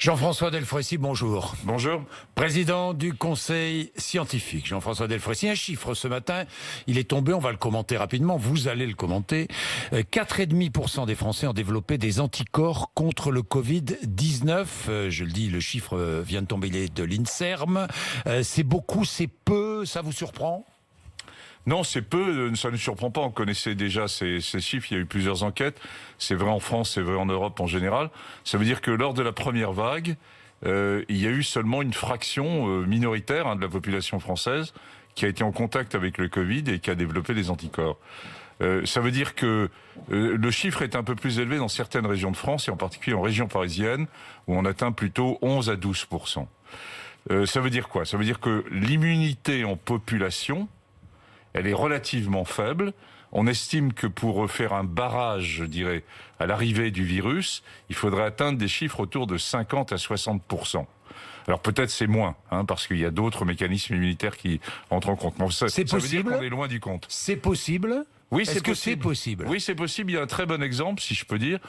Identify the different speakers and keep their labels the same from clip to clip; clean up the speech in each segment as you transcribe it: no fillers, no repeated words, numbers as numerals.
Speaker 1: Jean-François Delfraissy, bonjour.
Speaker 2: Bonjour.
Speaker 1: Président du Conseil scientifique. Jean-François Delfraissy, un chiffre ce matin, il est tombé, on va le commenter rapidement, vous allez le commenter. 4,5% des Français ont développé des anticorps contre le Covid-19. Je le dis, le chiffre vient de tomber, il est de l'INSERM. C'est beaucoup, c'est peu, ça vous surprend ?
Speaker 2: Non, c'est peu, ça ne nous surprend pas, on connaissait déjà ces chiffres, il y a eu plusieurs enquêtes, c'est vrai en France, c'est vrai en Europe en général. Ça veut dire que lors de la première vague, il y a eu seulement une fraction minoritaire de la population française qui a été en contact avec le Covid et qui a développé des anticorps. Ça veut dire que le chiffre est un peu plus élevé dans certaines régions de France, et en particulier en région parisienne, où on atteint plutôt 11 à 12%. Ça veut dire quoi ? Ça veut dire que l'immunité en population, elle est relativement faible. On estime que pour faire un barrage, je dirais, à l'arrivée du virus, il faudrait atteindre des chiffres autour de 50 à 60%. Alors peut-être c'est moins, parce qu'il y a d'autres mécanismes immunitaires qui entrent en compte. Ça veut dire qu'on est loin du compte.
Speaker 1: C'est possible ?
Speaker 2: Oui,
Speaker 1: Est-ce que c'est possible ?
Speaker 2: Oui, c'est possible. Il y a un très bon exemple, si je peux dire.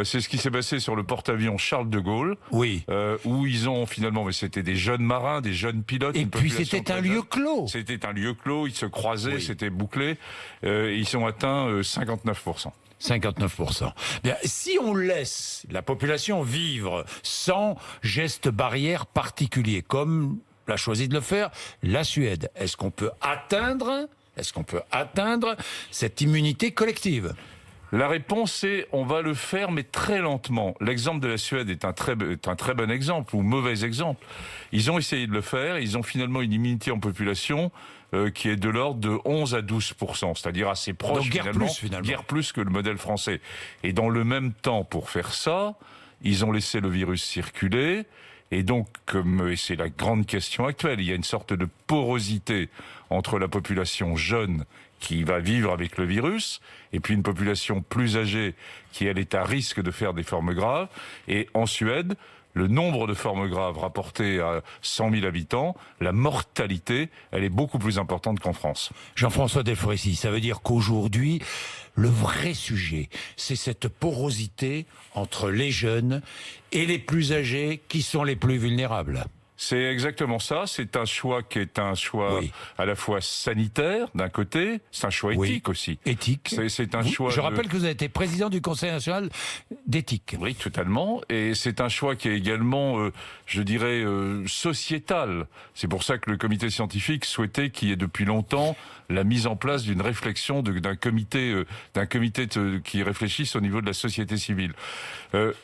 Speaker 2: C'est ce qui s'est passé sur le porte-avions Charles de Gaulle.
Speaker 1: Oui.
Speaker 2: Où ils ont finalement, mais c'était des jeunes marins, des jeunes pilotes.
Speaker 1: Et puis c'était un lieu clos.
Speaker 2: C'était un lieu clos, ils se croisaient, c'était bouclé. Ils ont atteint 59%.
Speaker 1: 59%. Bien, si on laisse la population vivre sans gestes barrières particuliers, comme l'a choisi de le faire la Suède, est-ce qu'on peut atteindre cette immunité collective ?
Speaker 2: La réponse est, on va le faire, mais très lentement. L'exemple de la Suède est un très bon exemple, ou mauvais exemple. Ils ont essayé de le faire, ils ont finalement une immunité en population qui est de l'ordre de 11 à 12%, c'est-à-dire assez proche.
Speaker 1: Donc
Speaker 2: guère plus que le modèle français. Et dans le même temps, pour faire ça, ils ont laissé le virus circuler. Et donc, et c'est la grande question actuelle, il y a une sorte de porosité entre la population jeune qui va vivre avec le virus, et puis une population plus âgée qui, elle, est à risque de faire des formes graves. Et en Suède, le nombre de formes graves rapporté à 100 000 habitants, la mortalité, elle est beaucoup plus importante qu'en France.
Speaker 1: Jean-François Delfraissy, ça veut dire qu'aujourd'hui, le vrai sujet, c'est cette porosité entre les jeunes et les plus âgés qui sont les plus vulnérables.
Speaker 2: C'est exactement ça. C'est un choix qui est un choix à la fois sanitaire d'un côté, c'est un choix éthique aussi.
Speaker 1: Éthique.
Speaker 2: C'est un choix.
Speaker 1: Je rappelle que vous avez été président du Conseil national d'éthique.
Speaker 2: Oui, totalement. Et c'est un choix qui est également, je dirais, sociétal. C'est pour ça que le comité scientifique souhaitait qu'il y ait depuis longtemps la mise en place d'une réflexion d'un comité qui réfléchisse au niveau de la société civile.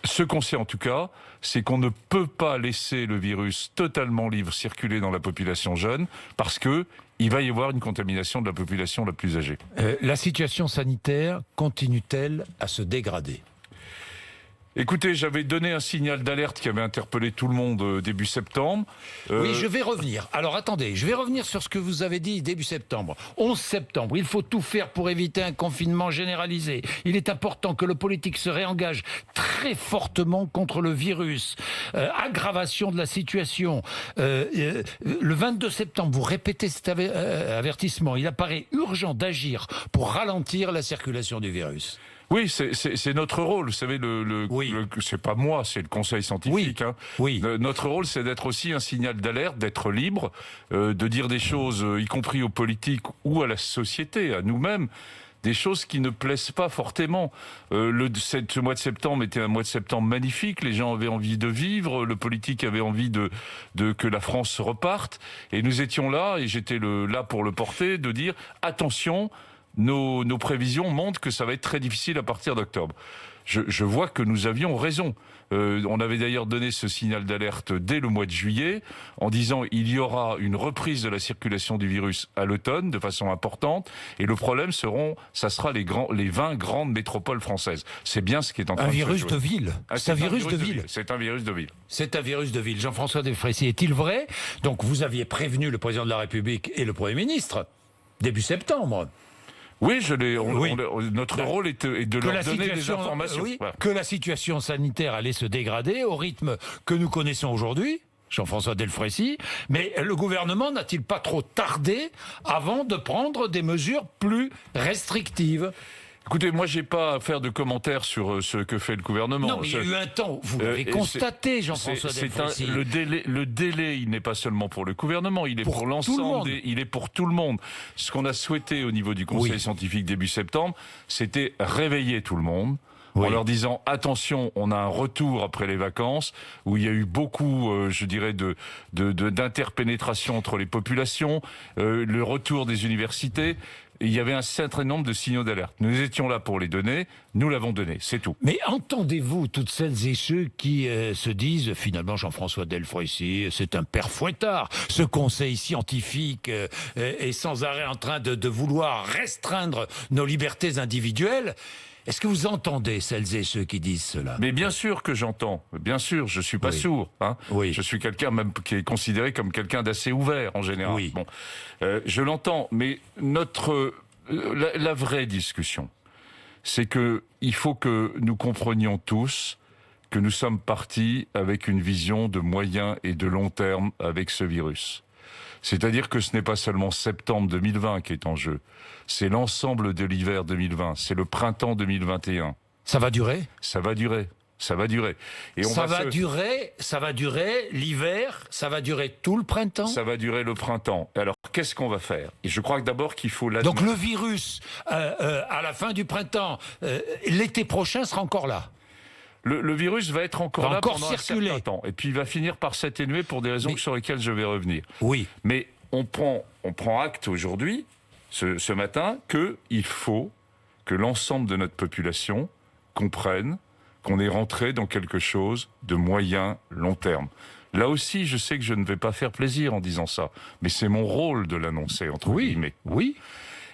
Speaker 2: Ce qu'on sait en tout cas, c'est qu'on ne peut pas laisser le virus totalement libre circuler dans la population jeune, parce que il va y avoir une contamination de la population la plus âgée.
Speaker 1: La situation sanitaire continue-t-elle à se dégrader ?
Speaker 2: Écoutez, j'avais donné un signal d'alerte qui avait interpellé tout le monde début septembre.
Speaker 1: Oui, je vais revenir. Alors attendez, je vais revenir sur ce que vous avez dit début septembre. 11 septembre, il faut tout faire pour éviter un confinement généralisé. Il est important que le politique se réengage très fortement contre le virus. Aggravation de la situation. Le 22 septembre, vous répétez cet avertissement. Il apparaît urgent d'agir pour ralentir la circulation du virus.
Speaker 2: Oui, c'est notre rôle. Vous savez, c'est pas moi, c'est le Conseil scientifique.
Speaker 1: Oui.
Speaker 2: Notre rôle, c'est d'être aussi un signal d'alerte, d'être libre, de dire des choses, y compris aux politiques ou à la société, à nous-mêmes, des choses qui ne plaisent pas fortement. Ce mois de septembre était un mois de septembre magnifique. Les gens avaient envie de vivre, le politique avait envie que la France reparte, et nous étions là, et j'étais là pour le porter, de dire attention. Nos prévisions montrent que ça va être très difficile à partir d'octobre. Je vois que nous avions raison. On avait d'ailleurs donné ce signal d'alerte dès le mois de juillet, en disant il y aura une reprise de la circulation du virus à l'automne de façon importante, et le problème ça sera les 20 grandes métropoles françaises. C'est bien ce qui est en train de se jouer.
Speaker 1: Un virus de ville. C'est un virus de ville.
Speaker 2: C'est un virus de ville.
Speaker 1: C'est un virus de ville. Jean-François Delfraissy, est-il vrai ? Donc vous aviez prévenu le président de la République et le Premier ministre début septembre.
Speaker 2: Oui, notre rôle est de leur donner des informations.
Speaker 1: Voilà. Que la situation sanitaire allait se dégrader au rythme que nous connaissons aujourd'hui, Jean-François Delfraissy, mais le gouvernement n'a-t-il pas trop tardé avant de prendre des mesures plus restrictives ?
Speaker 2: Écoutez, moi, j'ai pas à faire de commentaires sur ce que fait le gouvernement.
Speaker 1: Non, mais il y a eu un temps, vous l'avez constaté, Jean-François Delfraissy.
Speaker 2: Le délai, il n'est pas seulement pour le gouvernement, il est pour l'ensemble, il est pour tout le monde. Ce qu'on a souhaité au niveau du Conseil scientifique début septembre, c'était réveiller tout le monde. En leur disant attention, on a un retour après les vacances où il y a eu beaucoup, je dirais, d'interpénétration entre les populations, le retour des universités. Et il y avait un certain nombre de signaux d'alerte. Nous étions là pour les donner, nous l'avons donné, c'est tout.
Speaker 1: Mais entendez-vous toutes celles et ceux qui se disent finalement Jean-François Delfraissy, c'est un père fouettard. Ce conseil scientifique est sans arrêt en train de vouloir restreindre nos libertés individuelles. Est-ce que vous entendez celles et ceux qui disent cela?
Speaker 2: Mais bien sûr que j'entends. Bien sûr, je suis pas sourd. Hein. Je suis quelqu'un même qui est considéré comme quelqu'un d'assez ouvert en général. Bon, je l'entends. Mais la vraie discussion, c'est que il faut que nous comprenions tous que nous sommes partis avec une vision de moyen et de long terme avec ce virus. C'est-à-dire que ce n'est pas seulement septembre 2020 qui est en jeu, c'est l'ensemble de l'hiver 2020, c'est le printemps 2021.
Speaker 1: Ça va durer ?
Speaker 2: Ça va durer. Ça va durer. Et
Speaker 1: ça va durer l'hiver, ça va durer tout le printemps.
Speaker 2: Ça va durer le printemps. Alors, qu'est-ce qu'on va faire? Et je crois que d'abord qu'il faut l'admettre.
Speaker 1: Donc le virus, à la fin du printemps, l'été prochain sera encore là.
Speaker 2: Le virus va être encore là pendant
Speaker 1: circuler.
Speaker 2: Un certain temps. Et puis il va finir par s'atténuer pour des raisons sur lesquelles je vais revenir.
Speaker 1: Oui.
Speaker 2: Mais on prend acte aujourd'hui, ce matin, qu'il faut que l'ensemble de notre population comprenne qu'on est rentré dans quelque chose de moyen, long terme. Là aussi, je sais que je ne vais pas faire plaisir en disant ça, mais c'est mon rôle de l'annoncer, entre guillemets.
Speaker 1: Oui.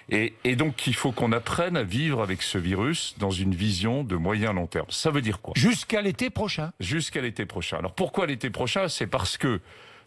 Speaker 2: Et donc, il faut qu'on apprenne à vivre avec ce virus dans une vision de moyen-long terme. Ça veut dire quoi?
Speaker 1: Jusqu'à l'été prochain.
Speaker 2: Jusqu'à l'été prochain. Alors, pourquoi l'été prochain? C'est parce que,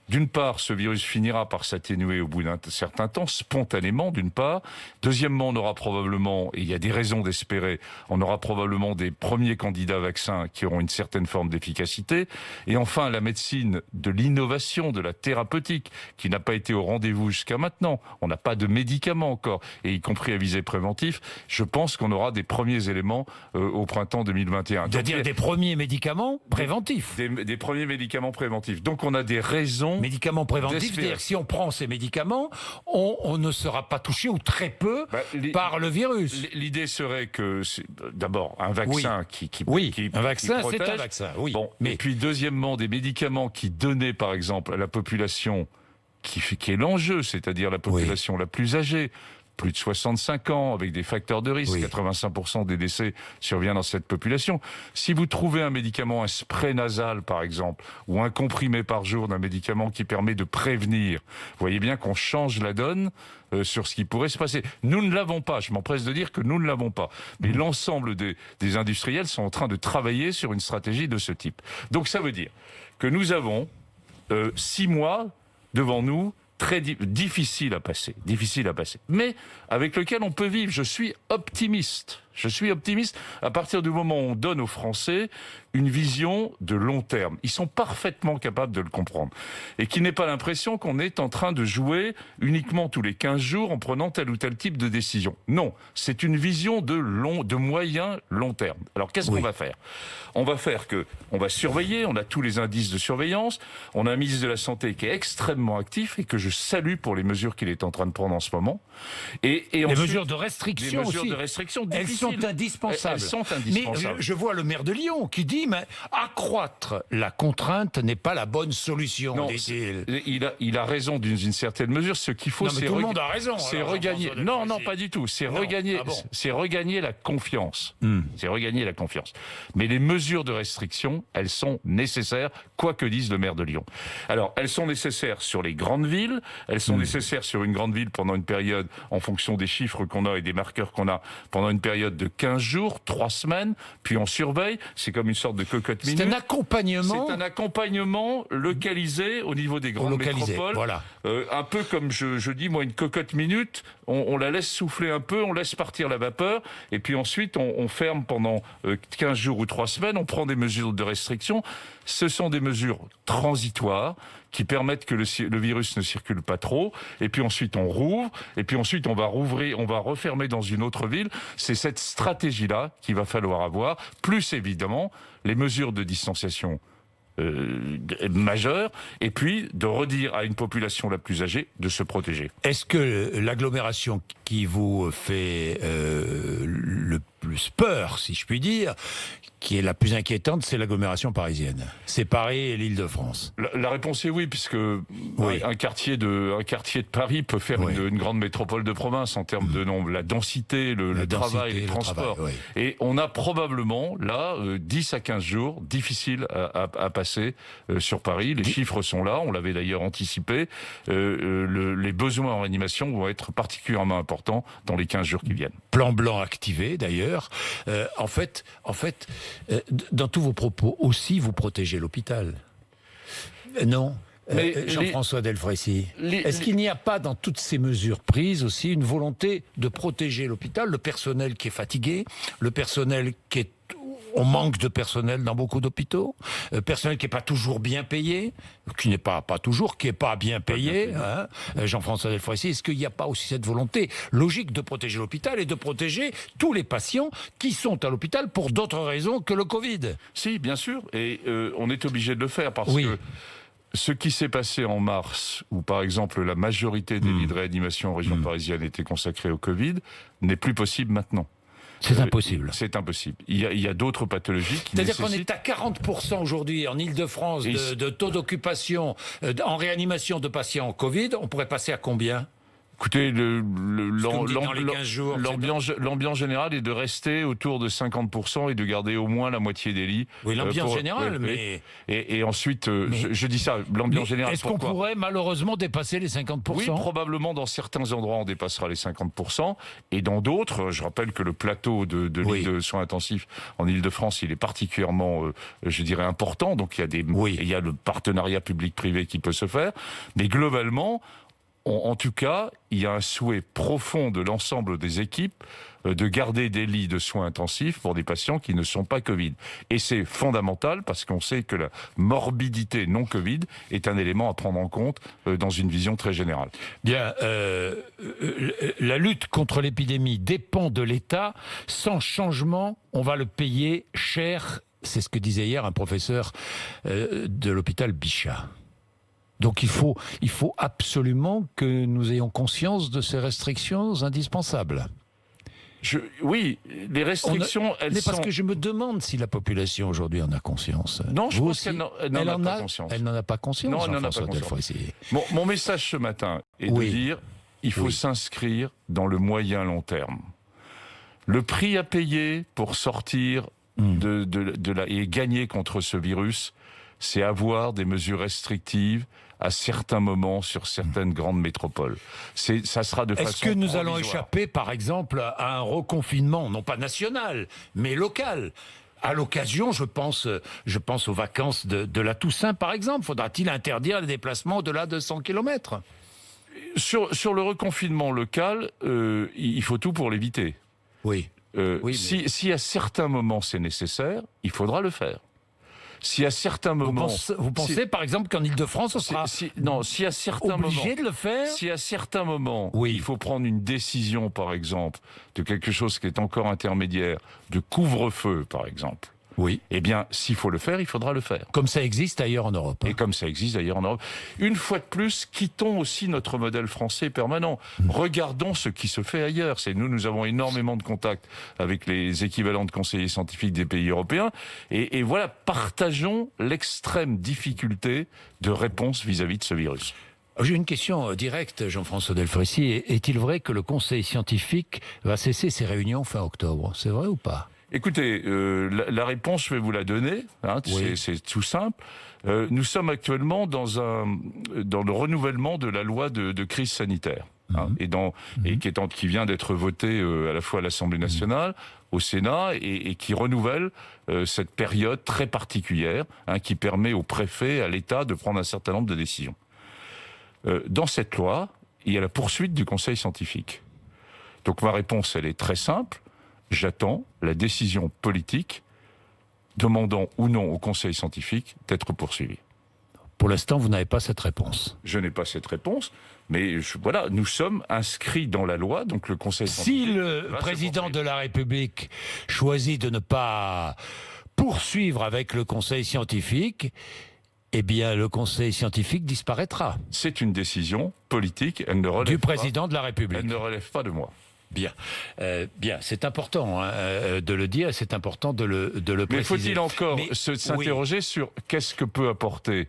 Speaker 2: d'une part, ce virus finira par s'atténuer au bout d'un certain temps, spontanément, d'une part. Deuxièmement, on aura probablement, et il y a des raisons d'espérer, on aura probablement des premiers candidats vaccins qui auront une certaine forme d'efficacité. Et enfin, la médecine de l'innovation, de la thérapeutique, qui n'a pas été au rendez-vous jusqu'à maintenant. On n'a pas de médicaments encore, et y compris à visée préventive. Je pense qu'on aura des premiers éléments au printemps 2021.
Speaker 1: C'est-à-dire des premiers médicaments préventifs.
Speaker 2: Des premiers médicaments préventifs. Donc on a des raisons...
Speaker 1: Médicaments préventifs, c'est-à-dire que si on prend ces médicaments, on ne sera pas touché ou très peu par le virus.
Speaker 2: L'idée serait que, d'abord, un vaccin qui
Speaker 1: un vaccin,
Speaker 2: protège.
Speaker 1: C'est un vaccin, oui.
Speaker 2: Bon, mais... Et puis, deuxièmement, des médicaments qui donnaient, par exemple, à la population qui est l'enjeu, c'est-à-dire la population la plus âgée, plus de 65 ans, avec des facteurs de risque, 85% des décès surviennent dans cette population. Si vous trouvez un médicament, un spray nasal par exemple, ou un comprimé par jour d'un médicament qui permet de prévenir, vous voyez bien qu'on change la donne sur ce qui pourrait se passer. Nous ne l'avons pas, je m'empresse de dire que nous ne l'avons pas. Mais l'ensemble des industriels sont en train de travailler sur une stratégie de ce type. Donc ça veut dire que nous avons 6 mois devant nous, très difficile à passer, mais avec lequel on peut vivre. Je suis optimiste à partir du moment où on donne aux Français une vision de long terme. Ils sont parfaitement capables de le comprendre. Et qu'il n'ait pas l'impression qu'on est en train de jouer uniquement tous les 15 jours en prenant tel ou tel type de décision. Non, c'est une vision de moyen, long terme. Alors qu'est-ce qu'on va faire? On va surveiller, on a tous les indices de surveillance, on a un ministre de la Santé qui est extrêmement actif et que je salue pour les mesures qu'il est en train de prendre en ce moment. Et
Speaker 1: les
Speaker 2: ensuite,
Speaker 1: mesures de restriction aussi.
Speaker 2: De restriction
Speaker 1: difficiles. Elles sont indispensables.
Speaker 2: Elles sont indispensables.
Speaker 1: Mais je vois le maire de Lyon qui dit mais accroître la contrainte n'est pas la bonne solution.
Speaker 2: Non, il a raison d'une certaine mesure. Ce qu'il faut,
Speaker 1: c'est tout le monde a raison.
Speaker 2: C'est regagner. Non, pas du tout. C'est regagner la confiance. C'est regagner la confiance. Mais les mesures de restriction, elles sont nécessaires, quoi que dise le maire de Lyon. Alors, elles sont nécessaires sur les grandes villes. Elles sont nécessaires sur une grande ville pendant une période, en fonction des chiffres qu'on a et des marqueurs qu'on a, pendant une période de 15 jours, 3 semaines, puis on surveille. C'est comme une sorte de cocotte minute.
Speaker 1: C'est un accompagnement.
Speaker 2: C'est un accompagnement localisé au niveau des grandes métropoles.
Speaker 1: Voilà.
Speaker 2: Un peu comme je dis, moi, une cocotte minute, on la laisse souffler un peu, on laisse partir la vapeur, et puis ensuite on ferme pendant 15 jours ou 3 semaines, on prend des mesures de restriction. Ce sont des mesures transitoires qui permettent que le virus ne circule pas trop, et puis ensuite on rouvre, et puis ensuite on va rouvrir, on va refermer dans une autre ville. C'est cette stratégie-là qu'il va falloir avoir, plus évidemment les mesures de distanciation majeures, et puis de redire à une population la plus âgée de se protéger.
Speaker 1: Est-ce que l'agglomération qui vous fait le plus peur, si je puis dire, qui est la plus inquiétante, c'est l'agglomération parisienne? C'est Paris et l'Île-de-France.
Speaker 2: La réponse est oui, puisque un quartier de Paris peut faire une grande métropole de province en termes de nombre, la densité, le travail, les transports. Et on a probablement, là, 10 à 15 jours difficiles à passer sur Paris. Les chiffres sont là, on l'avait d'ailleurs anticipé. Les besoins en réanimation vont être particulièrement importants dans les 15 jours qui viennent.
Speaker 1: Plan blanc activé, d'ailleurs. En fait, dans tous vos propos aussi, vous protégez l'hôpital. Non, Jean-François Delfraissy. Est-ce qu'il n'y a pas dans toutes ces mesures prises aussi une volonté de protéger l'hôpital, le personnel qui est fatigué, le personnel qui est... On manque de personnel dans beaucoup d'hôpitaux, personnel qui n'est pas toujours bien payé, qui n'est pas toujours, qui n'est pas bien payé. Hein, Jean-François Delfraissy, est-ce qu'il n'y a pas aussi cette volonté logique de protéger l'hôpital et de protéger tous les patients qui sont à l'hôpital pour d'autres raisons que le Covid?
Speaker 2: Si, bien sûr, et on est obligé de le faire parce que ce qui s'est passé en mars, où par exemple la majorité des lits de réanimation en région parisienne étaient consacrés au Covid, n'est plus possible maintenant.
Speaker 1: C'est impossible.
Speaker 2: C'est impossible. Il y a d'autres pathologies qui
Speaker 1: C'est-à-dire qu'on est à 40% aujourd'hui en Île-de-France de taux d'occupation en réanimation de patients Covid. On pourrait passer à combien ?
Speaker 2: Écoutez, l'ambiance générale est de rester autour de 50% et de garder au moins la moitié des lits.
Speaker 1: Oui, l'ambiance générale, mais...
Speaker 2: Et ensuite, je dis ça, l'ambiance générale,
Speaker 1: est-ce qu'on pourrait malheureusement dépasser les 50%?
Speaker 2: Oui, probablement dans certains endroits, on dépassera les 50%. Et dans d'autres, je rappelle que le plateau de lits de soins intensifs en Île-de-France, il est particulièrement, je dirais, important. Donc il y a le partenariat public-privé qui peut se faire. Mais globalement... En tout cas, il y a un souhait profond de l'ensemble des équipes de garder des lits de soins intensifs pour des patients qui ne sont pas Covid. Et c'est fondamental parce qu'on sait que la morbidité non Covid est un élément à prendre en compte dans une vision très générale.
Speaker 1: Bien, la lutte contre l'épidémie dépend de l'État. Sans changement, on va le payer cher. C'est ce que disait hier un professeur de l'hôpital Bichat. Donc il faut absolument que nous ayons conscience de ces restrictions indispensables.
Speaker 2: Oui, les restrictions,
Speaker 1: mais parce que je me demande si la population aujourd'hui en a conscience.
Speaker 2: Non, je pense qu'elle n'en a pas conscience.
Speaker 1: Elle n'en a pas conscience.
Speaker 2: Non, elle n'en a pas conscience. Mon message ce matin est de dire il faut s'inscrire dans le moyen long terme. Le prix à payer pour sortir et gagner contre ce virus, c'est avoir des mesures restrictives à certains moments sur certaines grandes métropoles. Ça sera de façon
Speaker 1: Est-ce que nous allons
Speaker 2: provisoire.
Speaker 1: échapper, par exemple, à un reconfinement, non pas national, mais local ? À l'occasion, je pense aux vacances de la Toussaint, par exemple. Faudra-t-il interdire les déplacements au-delà de 100 km ?
Speaker 2: Sur le reconfinement local, il faut tout pour l'éviter.
Speaker 1: Oui.
Speaker 2: Si à certains moments c'est nécessaire, il faudra le faire. Si à certains moments...
Speaker 1: Vous pensez par exemple qu'en Île-de-France, on sera
Speaker 2: si à certains
Speaker 1: obligé
Speaker 2: moments,
Speaker 1: de le faire?
Speaker 2: Si à certains moments, il faut prendre une décision, par exemple, de quelque chose qui est encore intermédiaire, de couvre-feu, par exemple, eh bien, s'il faut le faire, il faudra le faire.
Speaker 1: Comme ça existe ailleurs en Europe.
Speaker 2: Et comme ça existe ailleurs en Europe. Une fois de plus, quittons aussi notre modèle français permanent. Regardons ce qui se fait ailleurs. Nous avons énormément de contacts avec les équivalents de conseillers scientifiques des pays européens. Et voilà, partageons l'extrême difficulté de réponse vis-à-vis de ce virus.
Speaker 1: J'ai une question directe, Jean-François Delfraissy. Est-il vrai que le conseil scientifique va cesser ses réunions fin octobre? C'est vrai ou pas?
Speaker 2: Écoutez, la réponse, je vais vous la donner. C'est tout simple. Nous sommes actuellement dans le renouvellement de la loi de crise sanitaire, qui vient d'être votée à la fois à l'Assemblée nationale, au Sénat, et qui renouvelle cette période très particulière, qui permet au préfet, à l'État, de prendre un certain nombre de décisions. Dans cette loi, il y a la poursuite du conseil scientifique. Donc ma réponse, elle est très simple. J'attends la décision politique demandant ou non au conseil scientifique d'être poursuivi.
Speaker 1: Pour l'instant, vous n'avez pas cette réponse.
Speaker 2: Je n'ai pas cette réponse, mais voilà, nous sommes inscrits dans la loi, donc le Conseil scientifique...
Speaker 1: Si le président de la République choisit de ne pas poursuivre avec le Conseil scientifique, eh bien, le Conseil scientifique disparaîtra.
Speaker 2: C'est une décision politique, elle ne relève
Speaker 1: du président de la République.
Speaker 2: Elle ne relève pas de moi.
Speaker 1: Bien, c'est important de le dire, c'est important de le préciser.
Speaker 2: Mais faut-il encore s'interroger sur qu'est-ce que peut apporter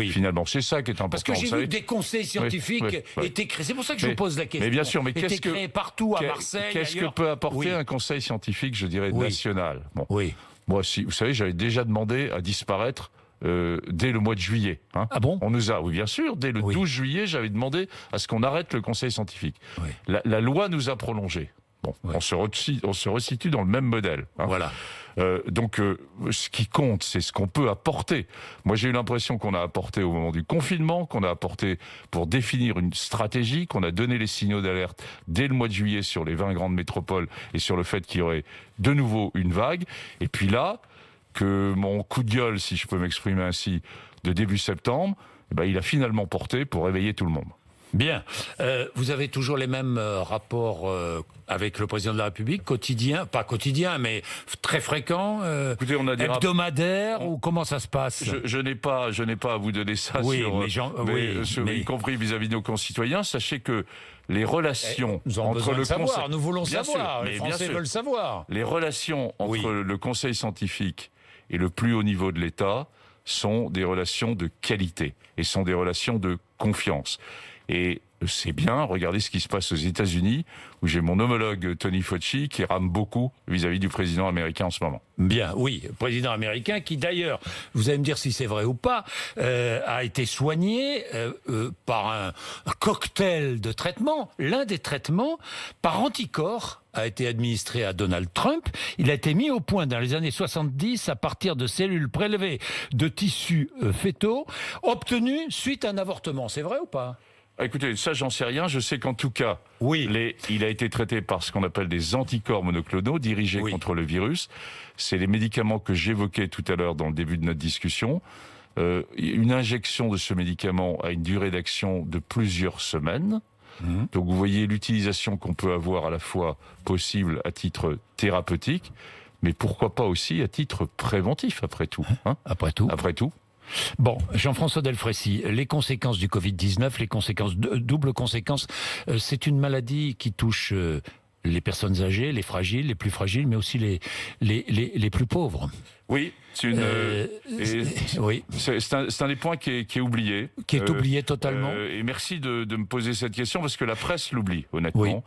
Speaker 2: finalement, c'est ça qui est important.
Speaker 1: Parce que j'ai vu que des conseils scientifiques étaient créés. C'est pour ça que je vous pose la question.
Speaker 2: Mais bien sûr, mais
Speaker 1: qu'est-ce que créés partout à Marseille.
Speaker 2: Qu'est-ce que peut apporter un conseil scientifique, je dirais, national? Bon. Moi, vous savez, j'avais déjà demandé à disparaître dès le mois de juillet. Hein.
Speaker 1: Ah bon?
Speaker 2: On nous a, oui bien sûr, dès le 12 juillet, j'avais demandé à ce qu'on arrête le conseil scientifique. La loi nous a prolongé. Bon, on se resitue dans le même modèle. Hein.
Speaker 1: Voilà.
Speaker 2: Donc, ce qui compte, c'est ce qu'on peut apporter. Moi, j'ai eu l'impression qu'on a apporté au moment du confinement, qu'on a apporté pour définir une stratégie, qu'on a donné les signaux d'alerte dès le mois de juillet sur les 20 grandes métropoles et sur le fait qu'il y aurait de nouveau une vague. Et puis là, que mon coup de gueule, si je peux m'exprimer ainsi, de début septembre, il a finalement porté pour réveiller tout le monde.
Speaker 1: Bien. Vous avez toujours les mêmes rapports avec le président de la République, quotidien, pas quotidien, mais très fréquent,
Speaker 2: écoutez, on a des
Speaker 1: hebdomadaire, ou comment ça se passe?
Speaker 2: Je n'ai pas à vous donner ça, y compris vis-à-vis de nos concitoyens. Sachez que les relations entre le Conseil...
Speaker 1: Nous voulons savoir, les Français veulent savoir.
Speaker 2: Les relations entre le Conseil scientifique et le plus haut niveau de l'État sont des relations de qualité et sont des relations de confiance. Et c'est bien, regardez ce qui se passe aux États-Unis, où j'ai mon homologue Tony Fauci qui rame beaucoup vis-à-vis du président américain en ce moment.
Speaker 1: Bien, oui, président américain qui d'ailleurs, vous allez me dire si c'est vrai ou pas, a été soigné par un cocktail de traitements. L'un des traitements par anticorps a été administré à Donald Trump. Il a été mis au point dans les années 70 à partir de cellules prélevées de tissus fœtaux obtenus suite à un avortement. C'est vrai ou pas ?
Speaker 2: Écoutez, ça j'en sais rien. Je sais qu'en tout cas, il a été traité par ce qu'on appelle des anticorps monoclonaux dirigés contre le virus. C'est les médicaments que j'évoquais tout à l'heure dans le début de notre discussion. Une injection de ce médicament a une durée d'action de plusieurs semaines. Donc vous voyez l'utilisation qu'on peut avoir à la fois possible à titre thérapeutique, mais pourquoi pas aussi à titre préventif après tout. Hein,
Speaker 1: après tout. Bon, Jean-François Delfraissy, les conséquences du Covid-19, les conséquences, double conséquences, c'est une maladie qui touche les personnes âgées, les fragiles, les plus fragiles, mais aussi les plus pauvres.
Speaker 2: Oui, c'est un des points qui est oublié.
Speaker 1: Qui est oublié totalement.
Speaker 2: Et merci de me poser cette question, parce que la presse l'oublie, honnêtement.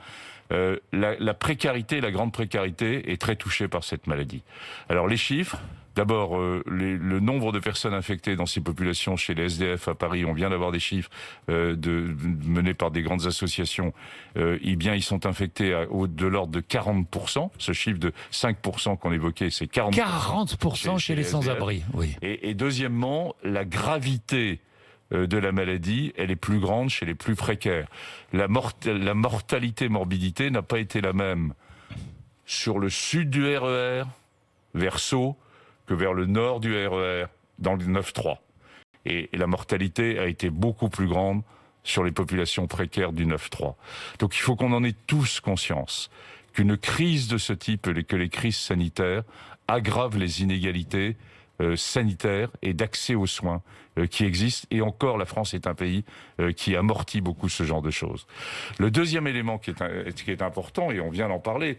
Speaker 2: La précarité, la grande précarité, est très touchée par cette maladie. Alors les chiffres... D'abord, le nombre de personnes infectées dans ces populations chez les SDF à Paris, on vient d'avoir des chiffres menés par des grandes associations. Ils sont infectés de l'ordre de 40%. Ce chiffre de 5% qu'on évoquait, c'est 40%.
Speaker 1: 40% chez les sans-abri, oui.
Speaker 2: Et deuxièmement, la gravité de la maladie, elle est plus grande chez les plus précaires. La mortalité-morbidité n'a pas été la même sur le sud du RER, vers Sceaux, que vers le nord du RER, dans le 9-3. Et la mortalité a été beaucoup plus grande sur les populations précaires du 9-3. Donc il faut qu'on en ait tous conscience, qu'une crise de ce type, que les crises sanitaires, aggravent les inégalités sanitaires et d'accès aux soins qui existent. Et encore, la France est un pays qui amortit beaucoup ce genre de choses. Le deuxième élément qui est important, et on vient d'en parler,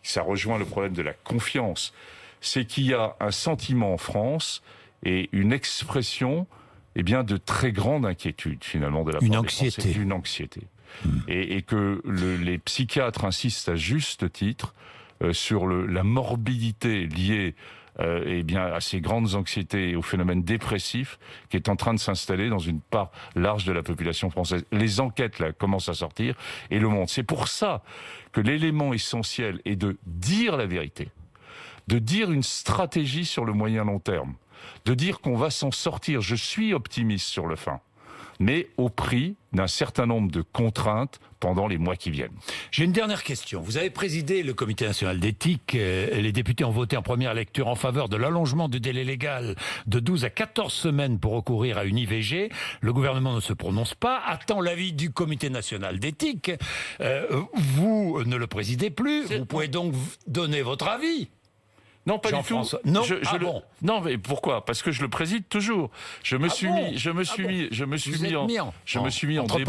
Speaker 2: ça rejoint le problème de la confiance, c'est qu'il y a un sentiment en France et une expression de très grande inquiétude, finalement, de la part des Français. Une anxiété. Et que les psychiatres insistent à juste titre sur la morbidité liée à ces grandes anxiétés et au phénomène dépressif qui est en train de s'installer dans une part large de la population française. Les enquêtes là commencent à sortir et le montrent. C'est pour ça que l'élément essentiel est de dire la vérité, de dire une stratégie sur le moyen long terme, de dire qu'on va s'en sortir. Je suis optimiste sur le fin. mais au prix d'un certain nombre de contraintes pendant les mois qui viennent.
Speaker 1: J'ai une dernière question. Vous avez présidé le Comité national d'éthique. Les députés ont voté en première lecture en faveur de l'allongement du délai légal de 12 à 14 semaines pour recourir à une IVG. Le gouvernement ne se prononce pas, attend l'avis du Comité national d'éthique. Vous ne le présidez plus, vous pouvez donc donner votre avis.
Speaker 2: Non, pas du tout.
Speaker 1: Non,
Speaker 2: non, mais pourquoi? Parce que je le préside toujours. Je me suis mis entre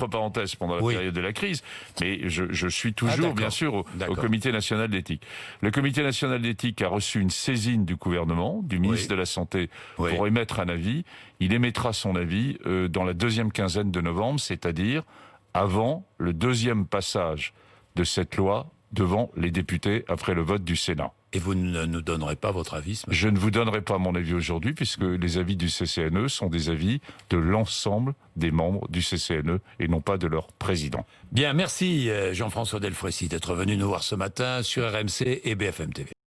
Speaker 2: parenthèses pendant la période de la crise, mais je suis toujours, bien sûr, au Comité national d'éthique. Le Comité national d'éthique a reçu une saisine du gouvernement, du ministre de la Santé, pour émettre un avis. Il émettra son avis dans la deuxième quinzaine de novembre, c'est-à-dire avant le deuxième passage de cette loi devant les députés après le vote du Sénat.
Speaker 1: Et vous ne nous donnerez pas votre avis?
Speaker 2: Je ne vous donnerai pas mon avis aujourd'hui, puisque les avis du CCNE sont des avis de l'ensemble des membres du CCNE et non pas de leur président.
Speaker 1: Bien, merci Jean-François Delfraissy d'être venu nous voir ce matin sur RMC et BFM TV.